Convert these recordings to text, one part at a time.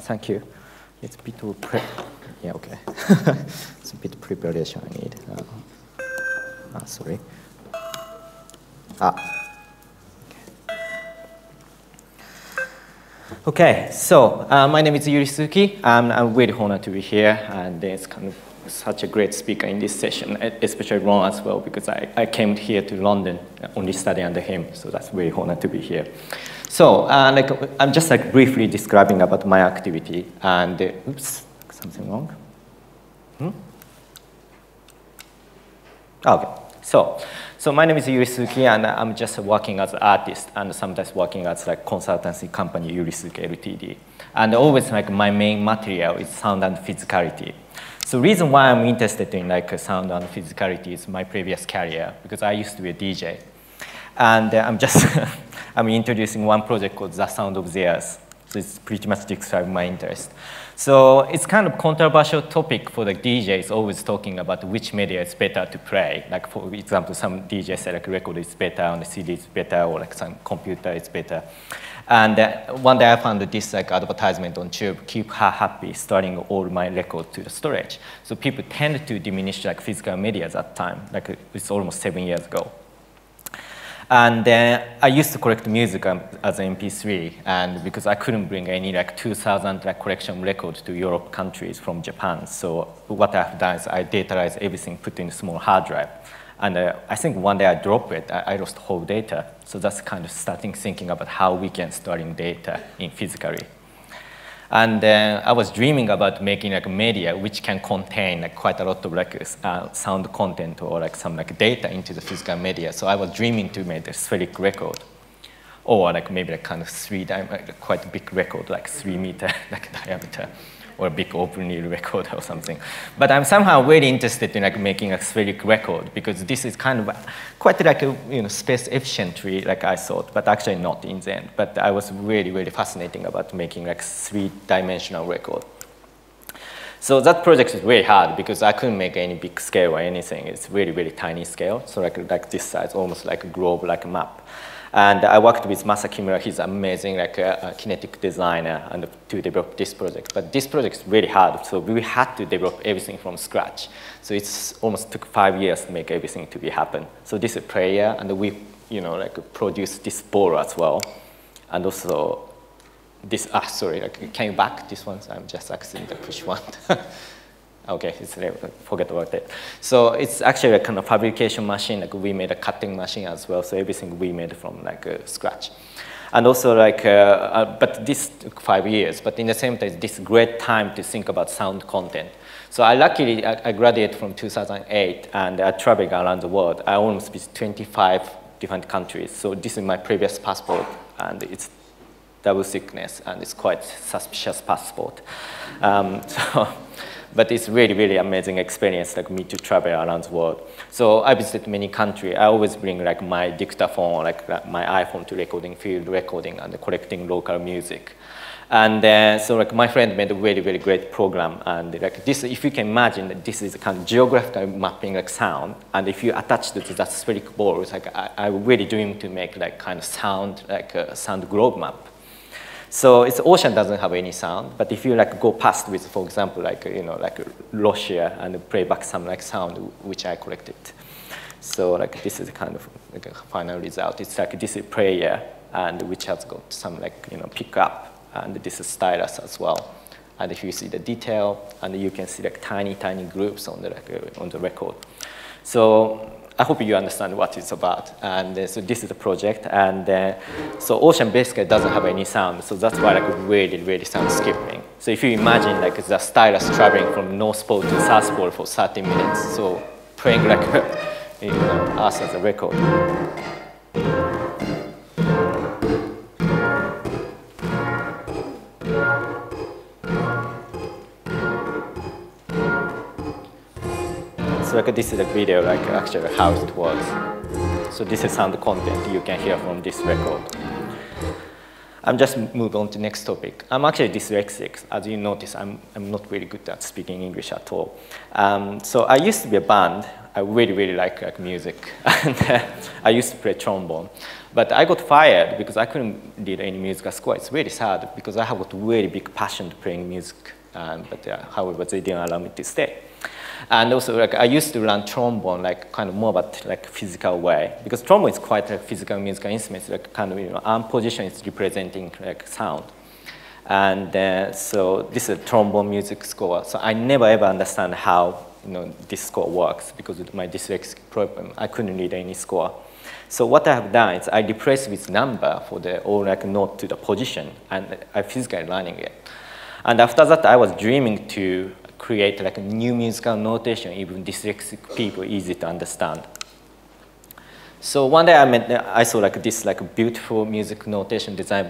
Thank you. It's a bit of yeah, okay. It's a bit of preparation I need. Sorry. Okay, so my name is Yuri Suzuki. I'm really honored to be here, and it's kind of such a great speaker in this session, especially Ron as well, because I came here to London only studying under him, so that's really honored to be here. So I'm just briefly describing about my activity, and oops, something wrong. Okay, so my name is Yuri Suzuki, and I'm just working as an artist and sometimes working as consultancy company Yuri Suzuki Ltd. And always my main material is sound and physicality. So the reason why I'm interested in sound and physicality is my previous career, because I used to be a DJ. And I'm introducing one project called The Sound of the Earth. So it's pretty much describes my interest. So it's kind of controversial topic for the DJs, always talking about which media is better to play. Like for example, some DJs say record is better, and the CD is better, or some computer is better. And one day I found this advertisement on Tube, keep her happy, storing all my records to the storage. So people tend to diminish physical media at that time. It's almost 7 years ago. And I used to collect music as an MP3, and because I couldn't bring any 2,000 collection records to Europe countries from Japan, so what I've done is I dataized everything, put in a small hard drive. And I think one day I dropped it, I lost whole data. So that's kind of starting thinking about how we can store in data in physically. And I was dreaming about making a media which can contain quite a lot of sound content or some data into the physical media. So I was dreaming to make a spheric record, or maybe kind of quite a big record, 3 meter diameter, or a big open reel record or something. But I'm somehow really interested in making a spheric record, because this is kind of quite space efficiently, I thought, but actually not in the end. But I was really, really fascinating about making 3-dimensional record. So that project is really hard because I couldn't make any big scale or anything. It's really, really tiny scale. So like this size, almost like a globe, like a map. And I worked with Masa Kimura. He's amazing, a kinetic designer, and to develop this project. But this project is really hard, so we had to develop everything from scratch. So it's almost took 5 years to make everything to be happen. So this is a player, and we, produced this ball as well, and also this. Sorry, can you back this one? I'm just accidentally push one. Okay, forget about it. So it's actually a kind of fabrication machine. We made a cutting machine as well. So everything we made from scratch. And also but this took 5 years. But in the same time, this great time to think about sound content. So I graduated from 2008, and I traveled around the world. I almost visited 25 different countries. So this is my previous passport, and it's double thickness, and it's quite suspicious passport. But it's really, really amazing experience, me to travel around the world. So I visited many countries. I always bring my dictaphone, my iPhone to recording, field recording, and collecting local music. And so my friend made a really, really great program. And this, if you can imagine, this is a kind of geographical mapping sound. And if you attach it to that spherical ball, it's I really dream to make kind of sound, a sound globe map. So the ocean doesn't have any sound, but if you go past with, for example, Russia, and play back some sound which I collected. So this is kind of a final result. It's this is player, and which has got some pickup, and this is stylus as well. And if you see the detail, and you can see tiny, tiny groups on the record. So I hope you understand what it's about. And so this is the project. And so ocean basically doesn't have any sound. So that's why really, really sound skipping. So if you imagine the stylus traveling from North Pole to South Pole for 30 minutes, so playing us as a record. So this is a video, actually how it works. So this is sound content you can hear from this record. I'm just move on to the next topic. I'm actually dyslexic. As you notice, I'm not really good at speaking English at all. So I used to be a band, I really, really like music. And I used to play trombone. But I got fired because I couldn't read any musical score. It's really sad because I have got really big passion to playing music. But however, they didn't allow me to stay. And also, like, I used to learn trombone, like, kind of more about, like, physical way. Because trombone is quite a physical musical instrument. Like, kind of, you know, arm position is representing, like, sound. And so this is a trombone music score. So I never ever understand how, you know, this score works because of my dyslexic problem. I couldn't read any score. So what I have done is I replaced with number for the all like note to the position, and I physically learning it. And after that, I was dreaming to create like a new musical notation, even dyslexic people easy to understand. So one day I saw like this like beautiful music notation designed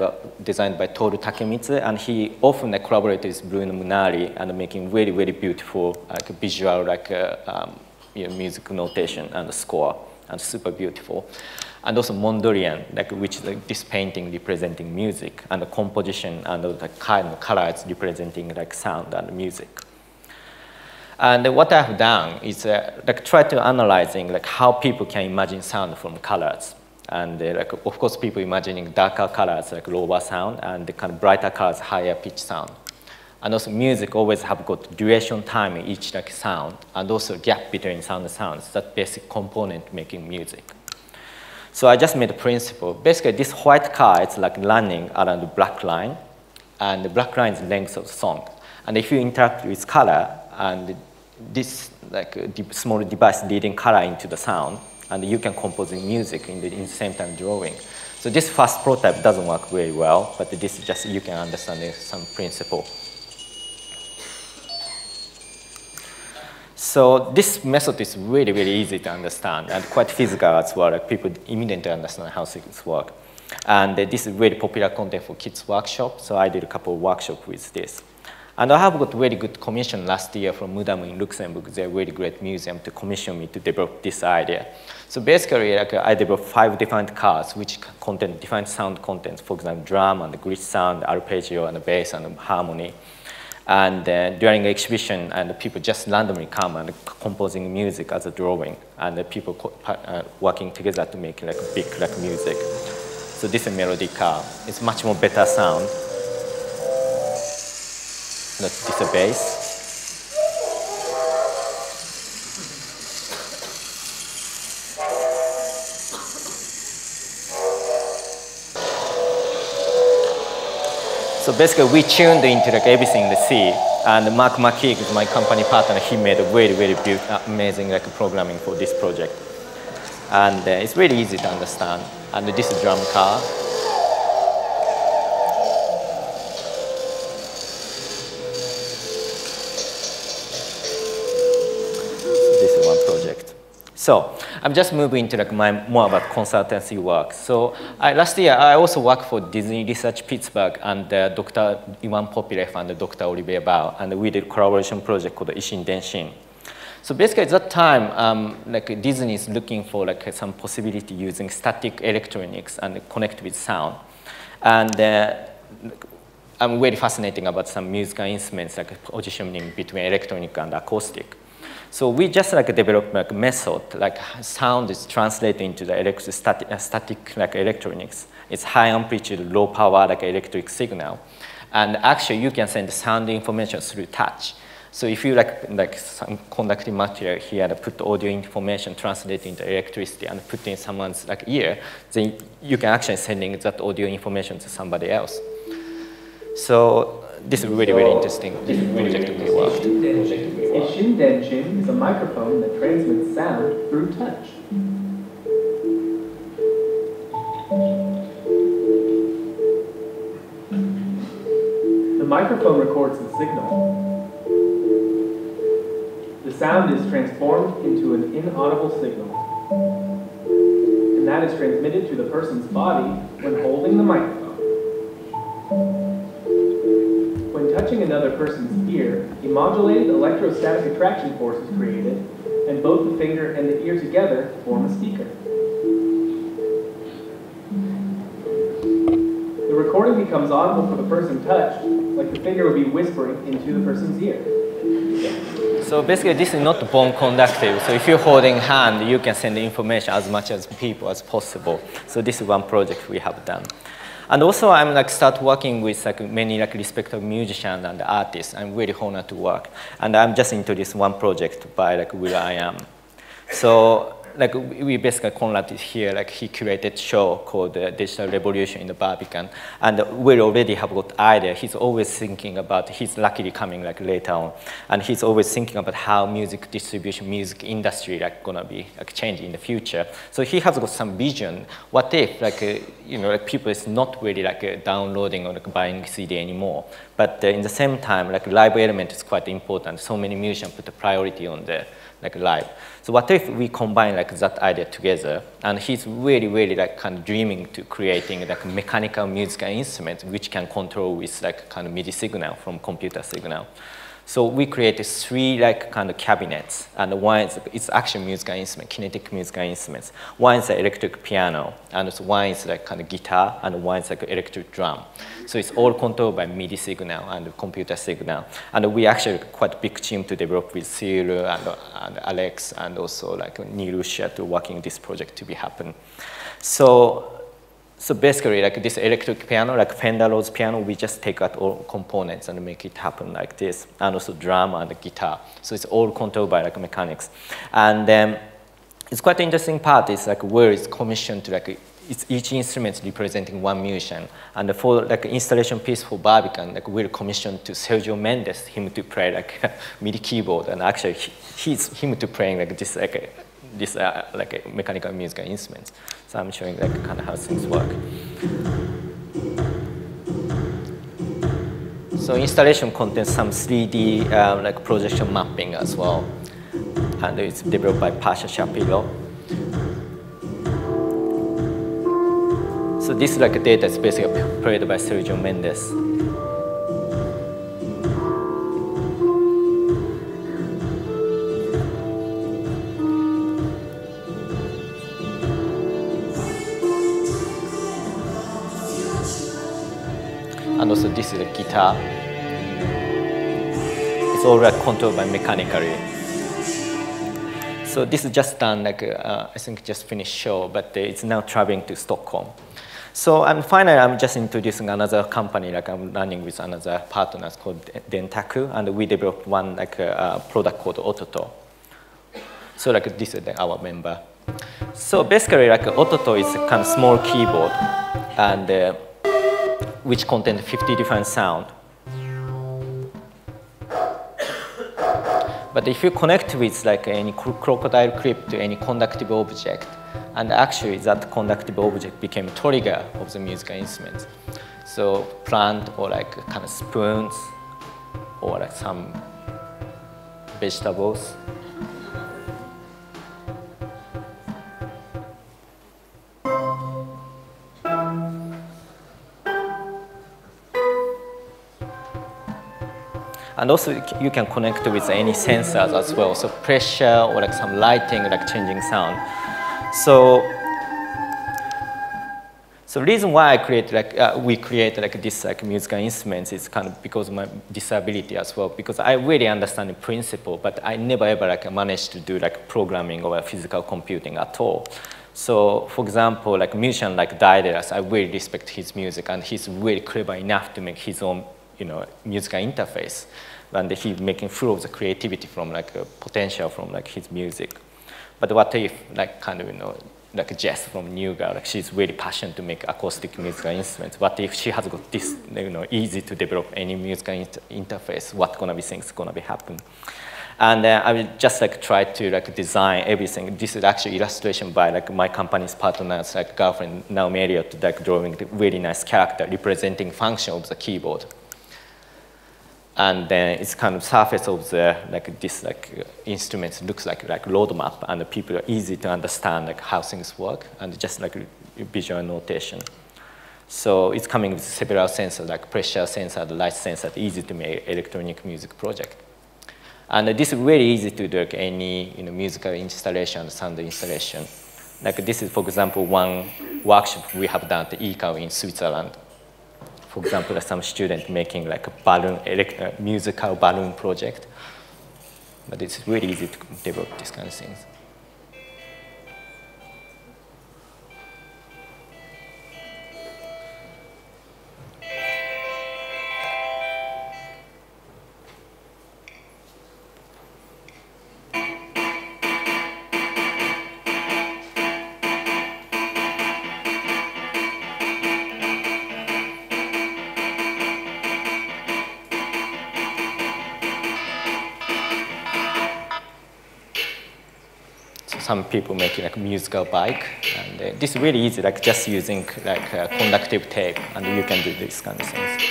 by Toru Takemitsu, and he often like, collaborated with Bruno Munari and making very, very beautiful like visual like you know, music notation and score, and super beautiful. And also Mondrian, like, which is like, this painting representing music, and the composition and the kind of colors representing like sound and music. And what I've done is like try to analyzing like how people can imagine sound from colors. And like of course people imagining darker colors like lower sound, and the kind of brighter colors higher pitch sound. And also music always have got duration time in each like sound, and also gap between sound and sounds. That basic component making music. So I just made a principle. Basically this white car is like running around the black line, and the black line is the length of the song. And if you interact with color, and this like small device leading color into the sound, and you can compose music in the same time drawing. So this first prototype doesn't work very well, but this is just, you can understand some principle. So this method is really, really easy to understand and quite physical as well. Like people immediately understand how things work. And this is really popular content for kids workshop. So I did a couple of workshops with this. And I have got very good commission last year from Mudam in Luxembourg. They're a really great museum to commission me to develop this idea. So basically, like, I developed 5 different cards which contain different sound contents. For example, drum and the glitch sound, arpeggio and the bass and the harmony. And during the exhibition, and people just randomly come and composing music as a drawing, and the people working together to make like big like music. So this is melody card. It's much more better sound. This is a bass. So basically, we tuned into like everything in the C, and Mark McKeague is my company partner. He made a very, very amazing like programming for this project, and it's really easy to understand. And this is drum car. So I'm just moving into like more about consultancy work. So last year, I also worked for Disney Research Pittsburgh and Dr. Ivan Popilev and Dr. Olivier Bao, and we did a collaboration project called Ishin Den Shin. So basically at that time, like Disney is looking for like some possibility using static electronics and connect with sound. And I'm very fascinating about some musical instruments like positioning between electronic and acoustic. So we just like developed like a method, like sound is translated into the static like electronics. It's high amplitude, low power like electric signal. And actually you can send sound information through touch. So if you like some conducting material here and put audio information translated into electricity and put in someone's like ear, then you can actually sending that audio information to somebody else. So this is really, really interesting project we worked. Ishin Den Shin is a microphone that transmits sound through touch. The microphone records the signal. The sound is transformed into an inaudible signal, and that is transmitted to the person's body when holding the microphone. When touching another person's ear, a modulated electrostatic attraction force is created, and both the finger and the ear together form a speaker. The recording becomes audible for the person touched, like the finger would be whispering into the person's ear. So basically, this is not bone conductive. So if you're holding hand, you can send the information as much as people as possible. So this is one project we have done. And also, I'm like start working with like many like respected musicians and artists. I'm really honored to work. And I'm just into this one project by like Will I Am. So like we basically Conrad is here, like he curated show called Digital Revolution in the Barbican, and we already have got idea. He's always thinking about, he's luckily coming like later on, and he's always thinking about how music distribution, music industry like gonna be like changing in the future. So he has got some vision. What if like you know like people is not really like downloading or like buying CD anymore, but in the same time like live element is quite important. So many musicians put a priority on the like live. So what if we combine like that idea together? And he's really like kind of dreaming to creating like mechanical musical instrument which can control with like kind of MIDI signal from computer signal. So we created 3 like kind of cabinets, and one is it's actually musical instrument, kinetic musical instruments. One is the electric piano, and so one is like kind of guitar, and one is like electric drum. So it's all controlled by MIDI signal and computer signal. And we actually quite a big team to develop with Cyril and Alex, and also like Nirusha to working this project to be happen. So basically, like this electric piano, like Fender Rhodes piano, we just take out all components and make it happen like this, and also drum and guitar. So it's all controlled by like mechanics. And it's quite interesting part is like where it's commissioned to like it's each instrument representing one musician. And for like installation piece for Barbican, like we're commissioned to Sergio Mendes, him to play like MIDI keyboard, and actually him to playing like this like mechanical musical instruments. So I'm showing like kind of how things work. So installation contains some 3D like projection mapping as well, and it's developed by Pasha Shapiro. So this like data is basically played by Sergio Mendes. And also this is a guitar. It's all like controlled by mechanically. So this is just done like, I think just finished show, but it's now traveling to Stockholm. So and finally, I'm just introducing another company, like I'm running with another partners called Dentaku, and we developed one like product called Ototo. So like this is our member. So basically like Ototo is a kind of small keyboard, and which contains 50 different sounds. But if you connect with like any crocodile clip to any conductive object, and actually that conductive object became trigger of the musical instruments. So plant or like kind of spoons or like some vegetables. And also you can connect with any sensors as well. So pressure or like some lighting, like changing sound. So the reason why I create like we create like this like musical instruments is kind of because of my disability as well. Because I really understand the principle, but I never ever like managed to do like programming or physical computing at all. So for example, like a musician like Dyslexic, I really respect his music, and he's really clever enough to make his own musical interface, and he's making full of the creativity from like potential from like his music. But what if like kind of like Jess from New Girl, like she's really passionate to make acoustic musical instruments. What if she has got this easy to develop any musical interface? What things gonna be happen? And I will just like try to like design everything. This is actually illustration by like my company's partners, like girlfriend Naomi Elliott, like drawing the really nice character representing function of the keyboard. And then it's kind of surface of the like this like instruments looks like roadmap, and the people are easy to understand like how things work, and just like visual notation. So it's coming with several sensors like pressure sensor, the light sensor, easy to make electronic music project. And this is very easy to do like any musical installation, sound installation. Like this is, for example, one workshop we have done at ECAO in Switzerland. For example, some student making like a balloon, musical balloon project. But it's really easy to develop these kind of things. Some people making like a musical bike, and this is really easy, like just using like conductive tape, and you can do these kind of things.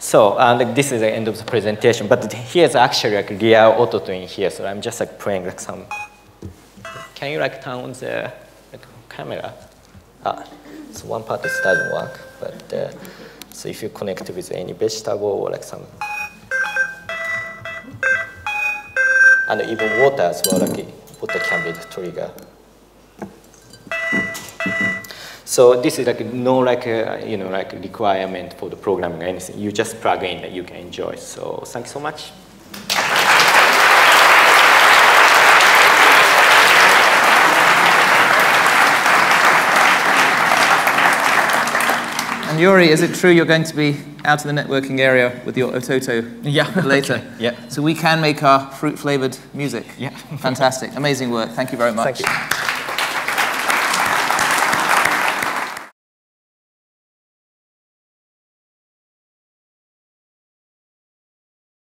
So, and this is the end of the presentation, but here's actually like a real auto tune here, so I'm just like playing like some. Can you like turn on the camera? So one part is doesn't work, but. So if you connect with any vegetable or like some, and even water as well, like water can be the trigger. So this is like no like like requirement for the programming or anything. You just plug in that you can enjoy. So thank you so much. And Yuri, is it true you're going to be out in the networking area with your Ototo later? Okay. Yeah. So we can make our fruit-flavored music. Yeah. Fantastic. Amazing work. Thank you very much. Thank you.